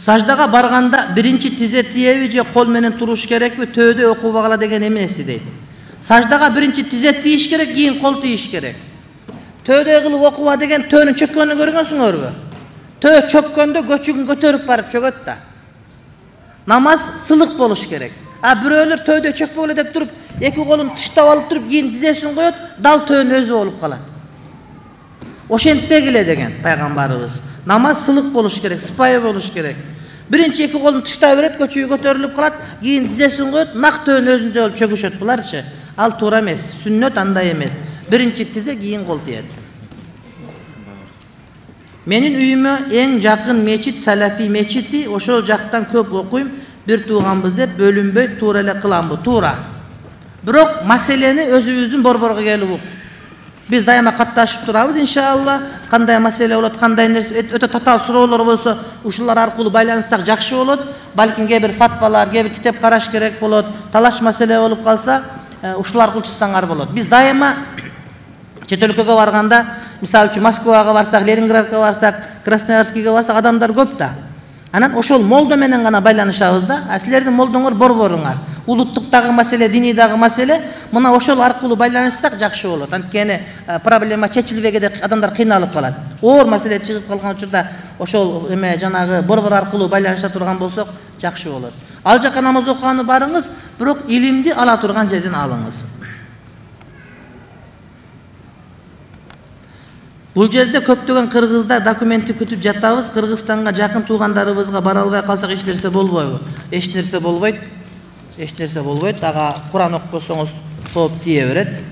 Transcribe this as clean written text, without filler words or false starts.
Саждага барганда биринчи тизе тиеби же кол менен туруш керекпи, төөдө окуп багыла деген эмеси дейт. Саждага биринчи тизе тийиш керек, кийин кол тийиш керек. Төөдө кылып окуба деген төөнүн чөккөнүн көргөнсүңөрбү? Төө чөккөндө көчүгүн көтөрүп барып чөгөт да. Намаз сылык болуш керек. Бирөөлөр төөдө чөкпөгөлө деп туруп, эки колун тыштап алып туруп, кийин тизесин коёт, дал төөнүн өзү болуп калат. Ошентпегиле деген пайгамбарыбыз. Намаз сылык болуш керек, сыпайы болуш керек. Биринчи эки колун тыштай берет, көчүгү көтөрүлүп калат, кийин тизесин коёт, нак төөнүн өзүндө болуп чөгүшөт буларчы. Ал туура эмес, сүннөт андай эмес. Биринчи тизе, кийин кол тиет. Менин үйүмө эң жакын мечит Салафи мечити, ошол жактан көп окуйм, бир тууганбыз деп бөлүнбөй туура эле кыламбы? Туура. Бирок маселени өзүбүздүн борборго келип ук. Биз дайыма катташып турабыз, иншалла. Кандай маселе болот, кандай нерсе, өтө татаал суроолор болсо, ушулар аркылуу байланыссак жакшы болот. Балким кээ бир фатвалар, кээ бир китеп караш керек болот. Талаш маселе болуп калса, ушул аркылуу чыксаңар болот. Биз дайыма чет өлкөгө барганда, мисалы үчүн Москвага барсак, Ленинградка барсак, Красноярскиге барсак, адамдар көп да. Анан ошол молдо менен гана байланышабыз да. Силердин молдоңор борборуңар. Улуттуктагы маселе, динидагы маселе, мына ошол аркылуу байланышсак жакшы болот. Анткени проблема чечилбегенде адамдар кыйналып калат. Оор маселе чыгып калган учурда ошол жанагы борбор аркылуу байланыша турган болсок жакшы болот. Ал жака намаз окуганы барыңыз, бирок илимди ала турган жерден алыңыз. Бул жерде көптөгөн кыргыздар документти күтүп жатабыз. Кыргызстанга жакын туугандарыбызга бара албай калсак эч нерсе болбойбу? Эч нерсе болбойт. Ага Куран окупосоңуз жооп тие берет.